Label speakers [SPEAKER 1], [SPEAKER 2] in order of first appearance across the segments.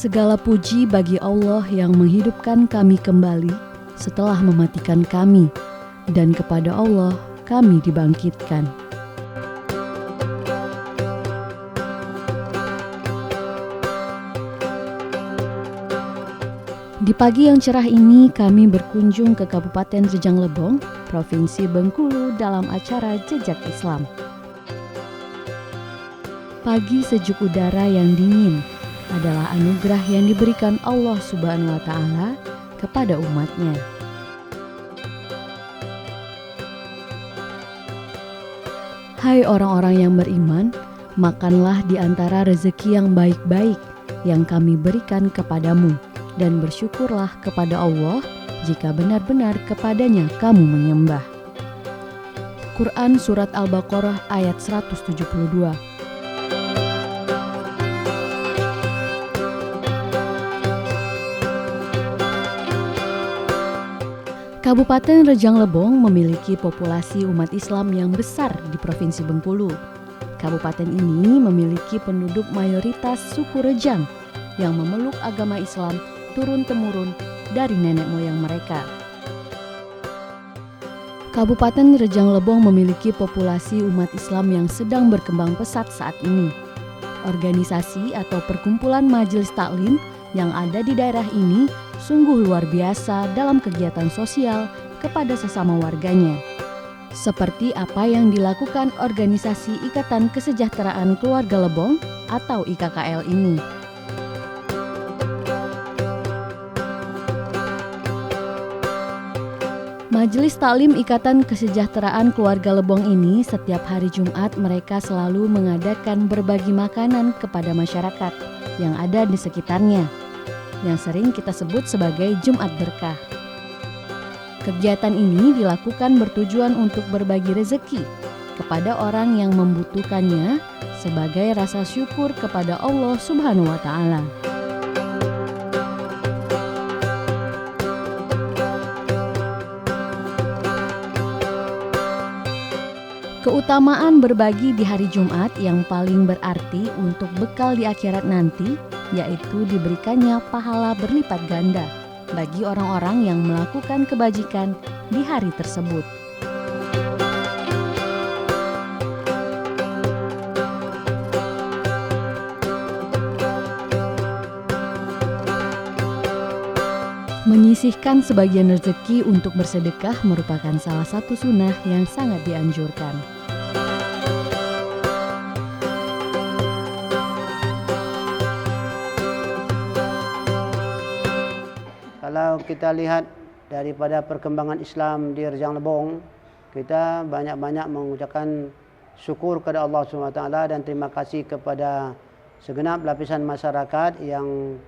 [SPEAKER 1] Segala puji bagi Allah yang menghidupkan kami kembali setelah mematikan kami, dan kepada Allah kami dibangkitkan. Di pagi yang cerah ini kami berkunjung ke Kabupaten Rejang Lebong, Provinsi Bengkulu dalam acara Jejak Islam. Pagi sejuk udara yang dingin adalah anugerah yang diberikan Allah Subhanahu wa Ta'ala kepada umatnya. Hai orang-orang yang beriman, makanlah di antara rezeki yang baik-baik yang kami berikan kepadamu, dan bersyukurlah kepada Allah jika benar-benar kepadanya kamu menyembah. Quran Surat Al-Baqarah ayat 172. Kabupaten Rejang Lebong memiliki populasi umat Islam yang besar di Provinsi Bengkulu. Kabupaten ini memiliki penduduk mayoritas suku Rejang yang memeluk agama Islam turun-temurun dari nenek moyang mereka. Kabupaten Rejang Lebong memiliki populasi umat Islam yang sedang berkembang pesat saat ini. Organisasi atau perkumpulan majelis taklim yang ada di daerah ini sungguh luar biasa dalam kegiatan sosial kepada sesama warganya. Seperti apa yang dilakukan organisasi Ikatan Kesejahteraan Keluarga Lebong atau IKKL ini. Majelis Taklim Ikatan Kesejahteraan Keluarga Lebong ini setiap hari Jumat mereka selalu mengadakan berbagi makanan kepada masyarakat yang ada di sekitarnya, yang sering kita sebut sebagai Jumat Berkah. Kegiatan ini dilakukan bertujuan untuk berbagi rezeki kepada orang yang membutuhkannya sebagai rasa syukur kepada Allah Subhanahu wa Ta'ala. Keutamaan berbagi di hari Jumat yang paling berarti untuk bekal di akhirat nanti, yaitu diberikannya pahala berlipat ganda bagi orang-orang yang melakukan kebajikan di hari tersebut. Menyisihkan sebagian rezeki untuk bersedekah merupakan salah satu sunnah yang sangat dianjurkan.
[SPEAKER 2] Kalau kita lihat daripada perkembangan Islam di Rejang Lebong, kita banyak-banyak mengucapkan syukur kepada Allah SWT dan terima kasih kepada segenap lapisan masyarakat yang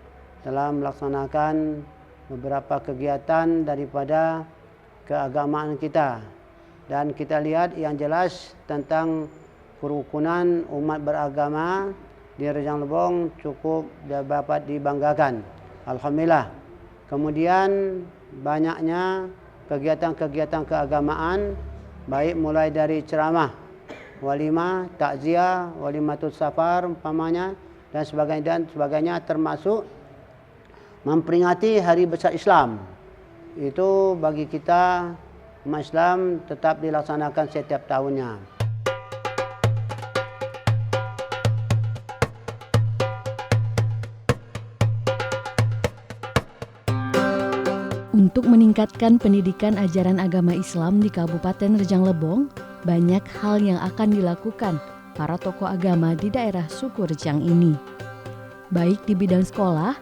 [SPEAKER 2] telah melaksanakan beberapa kegiatan daripada keagamaan kita. Dan kita lihat yang jelas tentang kerukunan umat beragama di Rejang Lebong cukup dapat dibanggakan. Alhamdulillah. Kemudian banyaknya kegiatan-kegiatan keagamaan, baik mulai dari ceramah, walimah, takziah, walimatul safar umpamanya dan sebagainya termasuk memperingati Hari Besar Islam. Itu bagi kita umat Islam tetap dilaksanakan setiap tahunnya.
[SPEAKER 1] Untuk meningkatkan pendidikan ajaran agama Islam di Kabupaten Rejang Lebong, banyak hal yang akan dilakukan para tokoh agama di daerah suku Rejang ini, baik di bidang sekolah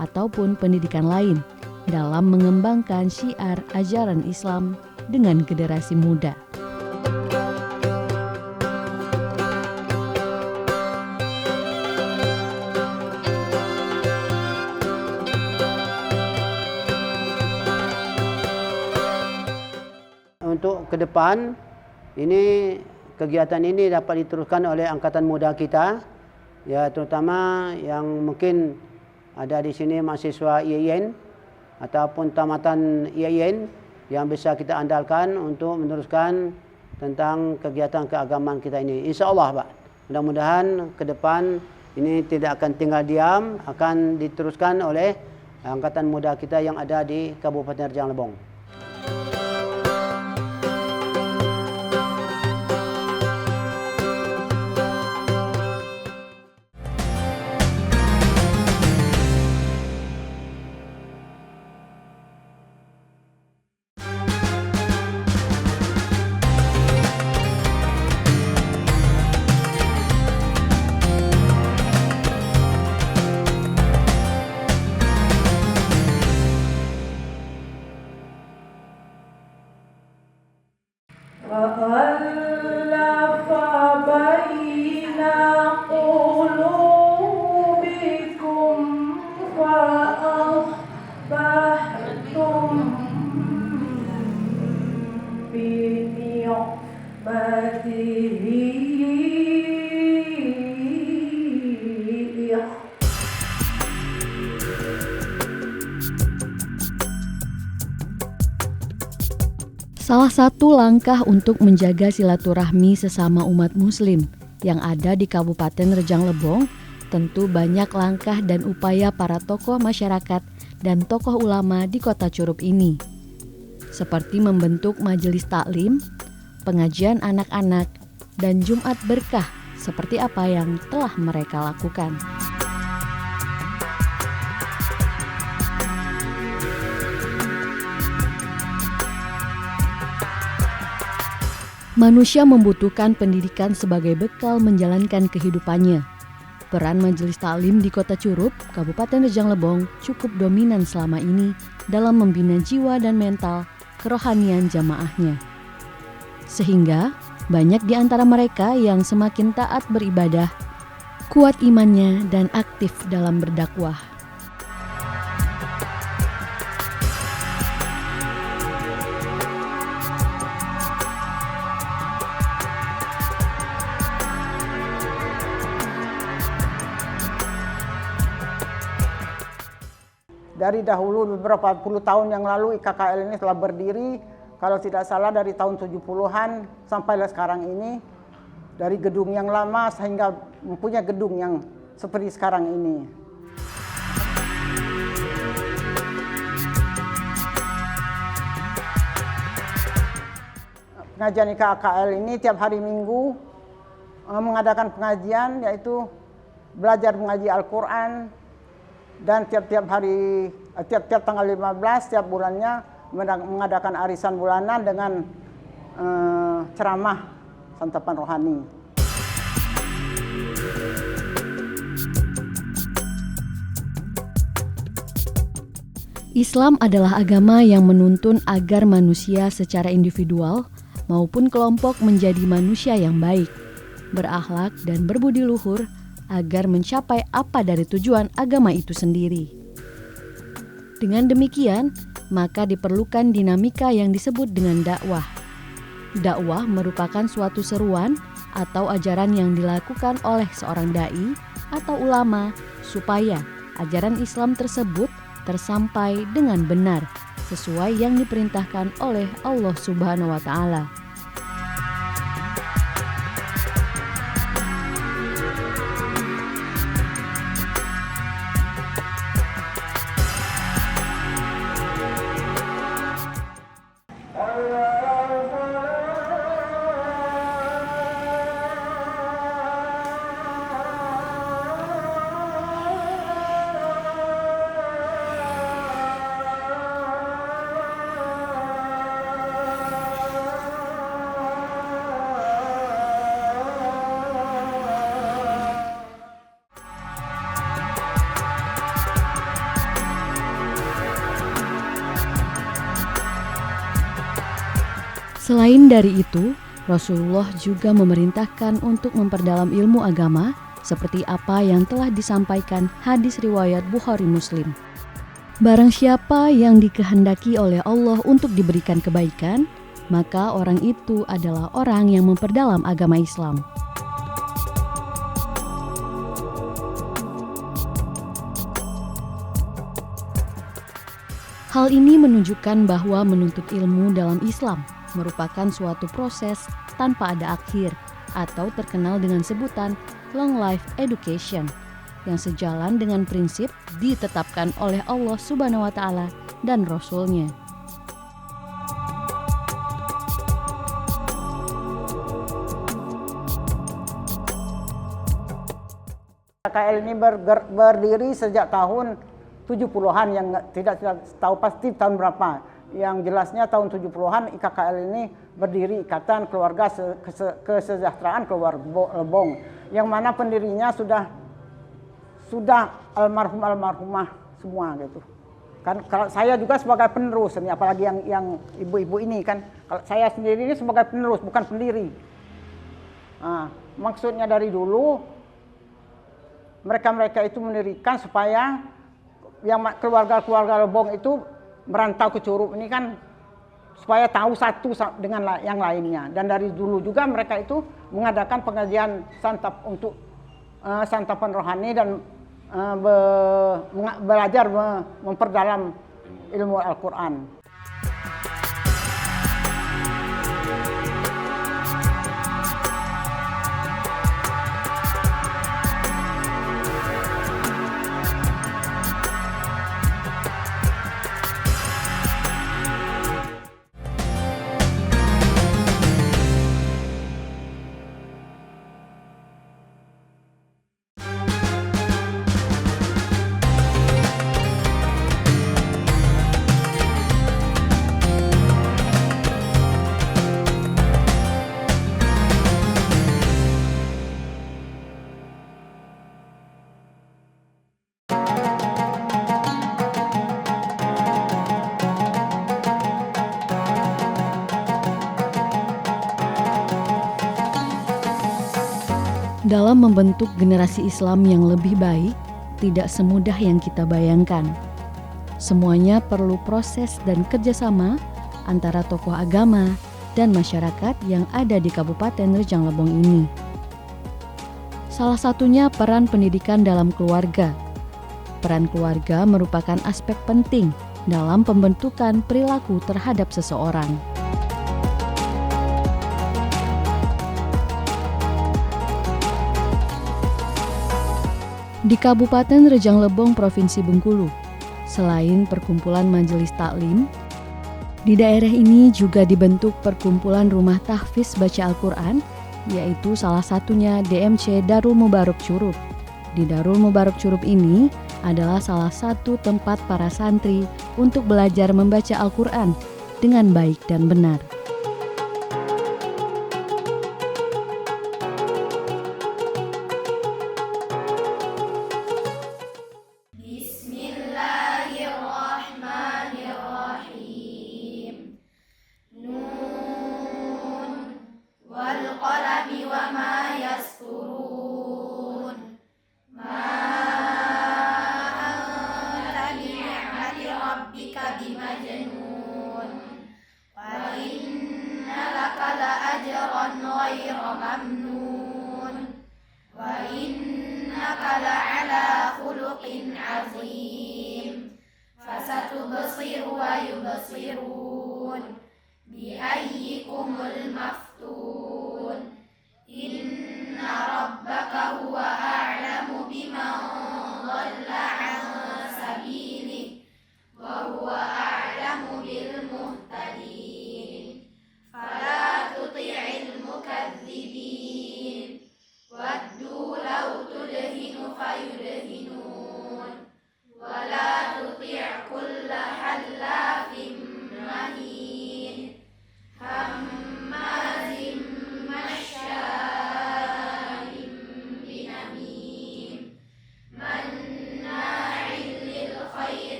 [SPEAKER 1] ataupun pendidikan lain, dalam mengembangkan syiar ajaran Islam dengan generasi muda.
[SPEAKER 2] Untuk ke depan, kegiatan ini dapat diteruskan oleh angkatan muda kita, ya terutama yang mungkin ada di sini mahasiswa IAIN ataupun tamatan IAIN yang bisa kita andalkan untuk meneruskan tentang kegiatan keagamaan kita ini. InsyaAllah Pak, mudah-mudahan ke depan ini tidak akan tinggal diam, akan diteruskan oleh angkatan muda kita yang ada di Kabupaten Rejang Lebong.
[SPEAKER 1] Salah satu langkah untuk menjaga silaturahmi sesama umat muslim yang ada di Kabupaten Rejang Lebong, tentu banyak langkah dan upaya para tokoh masyarakat dan tokoh ulama di Kota Curup ini. Seperti membentuk majelis taklim, pengajian anak-anak, dan Jumat Berkah seperti apa yang telah mereka lakukan. Manusia membutuhkan pendidikan sebagai bekal menjalankan kehidupannya. Peran majelis taklim di Kota Curup, Kabupaten Rejang Lebong cukup dominan selama ini dalam membina jiwa dan mental kerohanian jamaahnya. Sehingga banyak di antara mereka yang semakin taat beribadah, kuat imannya dan aktif dalam berdakwah.
[SPEAKER 3] Dari dahulu beberapa puluh tahun yang lalu IKKL ini telah berdiri, kalau tidak salah dari tahun 70-an sampai sekarang ini, dari gedung yang lama sehingga mempunyai gedung yang seperti sekarang ini. Pengajian IKKL ini tiap hari Minggu mengadakan pengajian, yaitu belajar mengaji Al-Quran. Dan tiap-tiap tanggal 15 tiap bulannya mengadakan arisan bulanan dengan ceramah santapan rohani.
[SPEAKER 1] Islam adalah agama yang menuntun agar manusia secara individual maupun kelompok menjadi manusia yang baik, berakhlak dan berbudi luhur, agar mencapai apa dari tujuan agama itu sendiri. Dengan demikian, maka diperlukan dinamika yang disebut dengan dakwah. Dakwah merupakan suatu seruan atau ajaran yang dilakukan oleh seorang dai atau ulama supaya ajaran Islam tersebut tersampai dengan benar sesuai yang diperintahkan oleh Allah Subhanahu wa Ta'ala. Selain dari itu, Rasulullah juga memerintahkan untuk memperdalam ilmu agama seperti apa yang telah disampaikan hadis riwayat Bukhari Muslim. Barang siapa yang dikehendaki oleh Allah untuk diberikan kebaikan, maka orang itu adalah orang yang memperdalam agama Islam. Hal ini menunjukkan bahwa menuntut ilmu dalam Islam merupakan suatu proses tanpa ada akhir atau terkenal dengan sebutan long life education yang sejalan dengan prinsip ditetapkan oleh Allah Subhanahu wa Ta'ala dan Rasul-Nya.
[SPEAKER 3] KKL ini berdiri sejak tahun 70-an, yang tidak tahu pasti tahun berapa. Yang jelasnya tahun 70-an IKKL ini berdiri, Ikatan Keluarga Kesejahteraan Keluarga Lebong, yang mana pendirinya sudah almarhumah semua gitu. Kan kalau saya juga sebagai penerus ini, apalagi yang ibu-ibu ini kan, kalau saya sendiri ini sebagai penerus bukan pendiri. Nah, maksudnya dari dulu mereka itu mendirikan supaya yang keluarga Lebong itu merantau ke Curup ini kan supaya tahu satu dengan yang lainnya. Dan dari dulu juga mereka itu mengadakan pengajian untuk santapan rohani dan belajar memperdalam ilmu Al-Quran.
[SPEAKER 1] Dalam membentuk generasi Islam yang lebih baik, tidak semudah yang kita bayangkan. Semuanya perlu proses dan kerjasama antara tokoh agama dan masyarakat yang ada di Kabupaten Rejang Lebong ini. Salah satunya peran pendidikan dalam keluarga. Peran keluarga merupakan aspek penting dalam pembentukan perilaku terhadap seseorang. Di Kabupaten Rejang Lebong, Provinsi Bengkulu, selain perkumpulan majelis taklim, di daerah ini juga dibentuk perkumpulan rumah tahfiz baca Al-Quran, yaitu salah satunya DMC Darul Mubarak Curup. Di Darul Mubarak Curup ini adalah salah satu tempat para santri untuk belajar membaca Al-Quran dengan baik dan benar.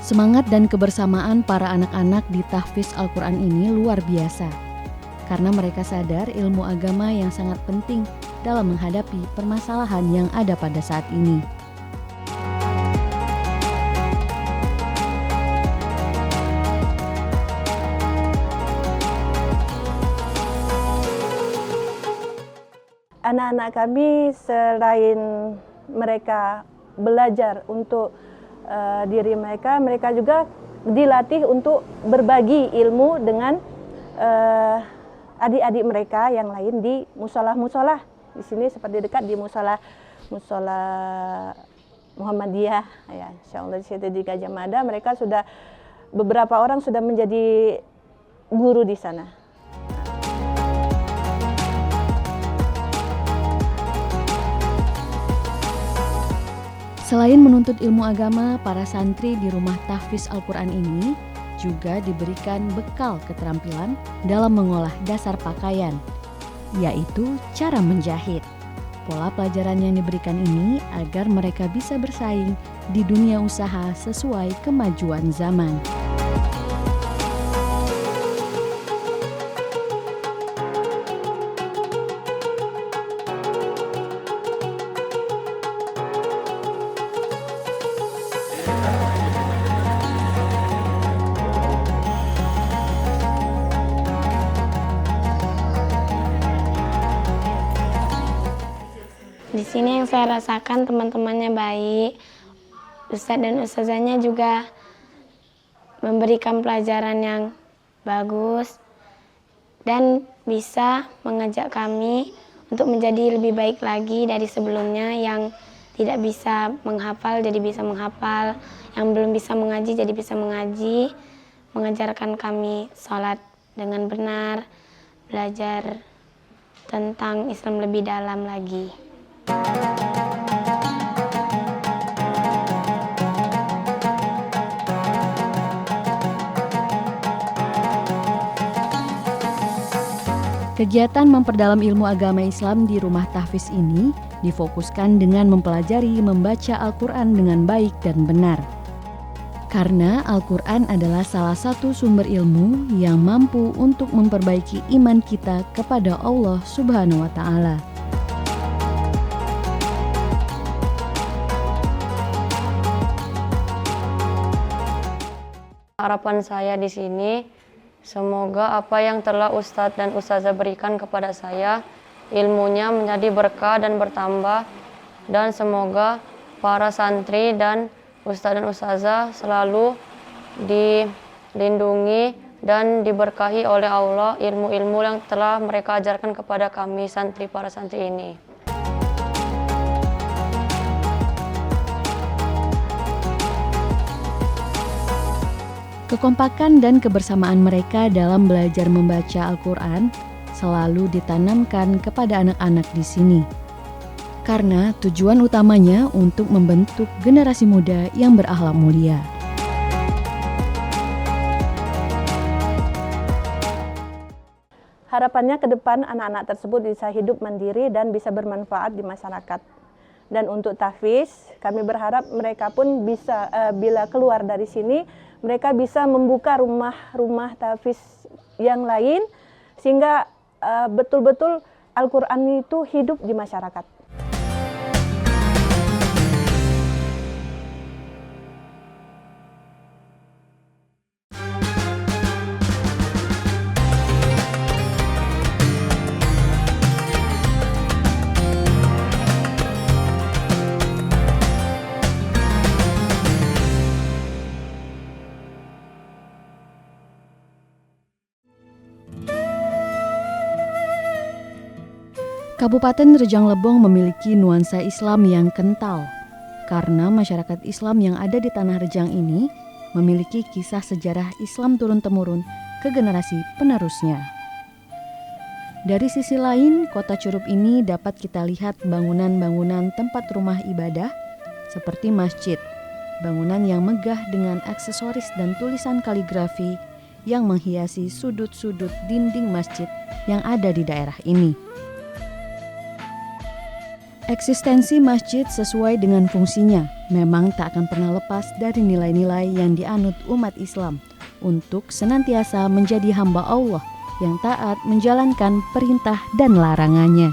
[SPEAKER 1] Semangat dan kebersamaan para anak-anak di tahfiz Al-Quran ini luar biasa, karena mereka sadar ilmu agama yang sangat penting dalam menghadapi permasalahan yang ada pada saat ini.
[SPEAKER 4] Anak-anak kami selain mereka belajar untuk diri mereka, mereka juga dilatih untuk berbagi ilmu dengan adik-adik mereka yang lain di musola-musola. Di sini seperti dekat di musola Muhammadiyah, ya, insyaallah di situ di Gajah Mada, mereka sudah beberapa orang sudah menjadi guru di sana.
[SPEAKER 1] Selain menuntut ilmu agama, para santri di rumah tahfiz Al-Quran ini juga diberikan bekal keterampilan dalam mengolah dasar pakaian, yaitu cara menjahit. Pola pelajaran yang diberikan ini agar mereka bisa bersaing di dunia usaha sesuai kemajuan zaman.
[SPEAKER 5] Di sini yang saya rasakan teman-temannya baik, ustadz dan ustazahnya juga memberikan pelajaran yang bagus dan bisa mengajak kami untuk menjadi lebih baik lagi dari sebelumnya, yang tidak bisa menghafal jadi bisa menghafal, yang belum bisa mengaji jadi bisa mengaji, mengajarkan kami sholat dengan benar, belajar tentang Islam lebih dalam lagi.
[SPEAKER 1] Kegiatan memperdalam ilmu agama Islam di rumah tahfiz ini difokuskan dengan mempelajari membaca Al-Quran dengan baik dan benar. Karena Al-Quran adalah salah satu sumber ilmu yang mampu untuk memperbaiki iman kita kepada Allah Subhanahu wa Ta'ala.
[SPEAKER 6] Harapan saya di sini, semoga apa yang telah Ustadz dan Ustazah berikan kepada saya, ilmunya menjadi berkah dan bertambah, dan semoga para santri dan Ustadz dan Ustazah selalu dilindungi dan diberkahi oleh Allah ilmu-ilmu yang telah mereka ajarkan kepada kami para santri ini.
[SPEAKER 1] Kekompakan dan kebersamaan mereka dalam belajar membaca Al-Quran selalu ditanamkan kepada anak-anak di sini. Karena tujuan utamanya untuk membentuk generasi muda yang berakhlak mulia.
[SPEAKER 4] Harapannya ke depan anak-anak tersebut bisa hidup mandiri dan bisa bermanfaat di masyarakat. Dan untuk tahfiz, kami berharap mereka pun bisa bila keluar dari sini, mereka bisa membuka rumah-rumah tahfiz yang lain sehingga betul-betul Al-Quran itu hidup di masyarakat.
[SPEAKER 1] Kabupaten Rejang Lebong memiliki nuansa Islam yang kental karena masyarakat Islam yang ada di tanah Rejang ini memiliki kisah sejarah Islam turun-temurun ke generasi penerusnya. Dari sisi lain, kota Curup ini dapat kita lihat bangunan-bangunan tempat rumah ibadah seperti masjid, bangunan yang megah dengan aksesoris dan tulisan kaligrafi yang menghiasi sudut-sudut dinding masjid yang ada di daerah ini. Eksistensi masjid sesuai dengan fungsinya memang tak akan pernah lepas dari nilai-nilai yang dianut umat Islam untuk senantiasa menjadi hamba Allah yang taat menjalankan perintah dan larangannya.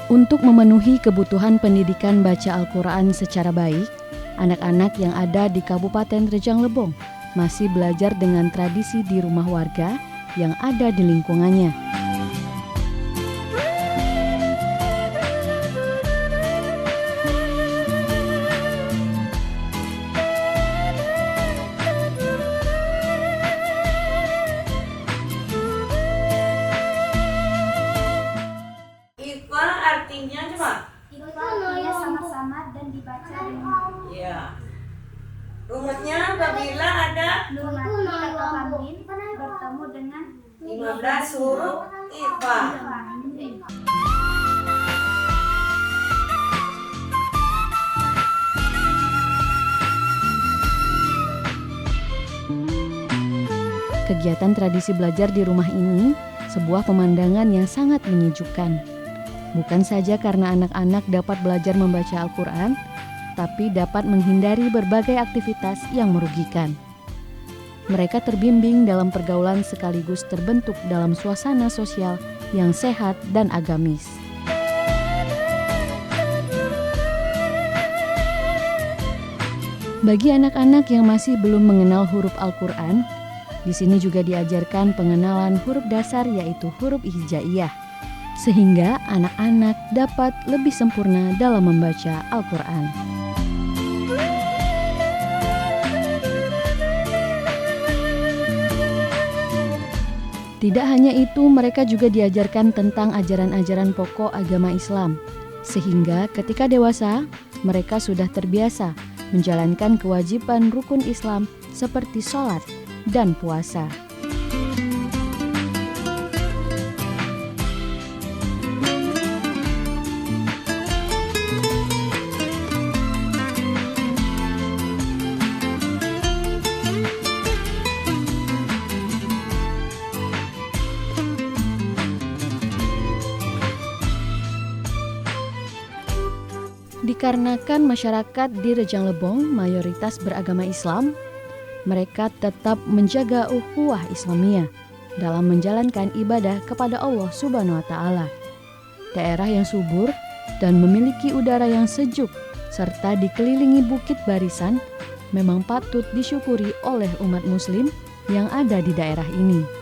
[SPEAKER 1] Untuk memenuhi kebutuhan pendidikan baca Al-Quran secara baik, anak-anak yang ada di Kabupaten Rejang Lebong masih belajar dengan tradisi di rumah warga yang ada di lingkungannya.
[SPEAKER 7] Ikhfa artinya coba?
[SPEAKER 8] Ikhfa artinya sama-sama dan dibaca dengan
[SPEAKER 7] Iya. Rumusnya apabila ada
[SPEAKER 8] nun mati atau tanwin bertemu dengan
[SPEAKER 7] 15 huruf ikhfa.
[SPEAKER 1] Kegiatan tradisi belajar di rumah ini sebuah pemandangan yang sangat menyejukkan. Bukan saja karena anak-anak dapat belajar membaca Al-Quran, tapi dapat menghindari berbagai aktivitas yang merugikan. Mereka terbimbing dalam pergaulan sekaligus terbentuk dalam suasana sosial yang sehat dan agamis. Bagi anak-anak yang masih belum mengenal huruf Al-Quran, di sini juga diajarkan pengenalan huruf dasar yaitu huruf hijaiyah, sehingga anak-anak dapat lebih sempurna dalam membaca Al-Quran. Tidak hanya itu, mereka juga diajarkan tentang ajaran-ajaran pokok agama Islam, sehingga ketika dewasa, mereka sudah terbiasa menjalankan kewajiban rukun Islam seperti sholat dan puasa. Dikarenakan masyarakat di Rejang Lebong mayoritas beragama Islam, mereka tetap menjaga ukhuwah Islamiyah dalam menjalankan ibadah kepada Allah Subhanahu wa Ta'ala. Daerah yang subur dan memiliki udara yang sejuk serta dikelilingi bukit barisan memang patut disyukuri oleh umat Muslim yang ada di daerah ini.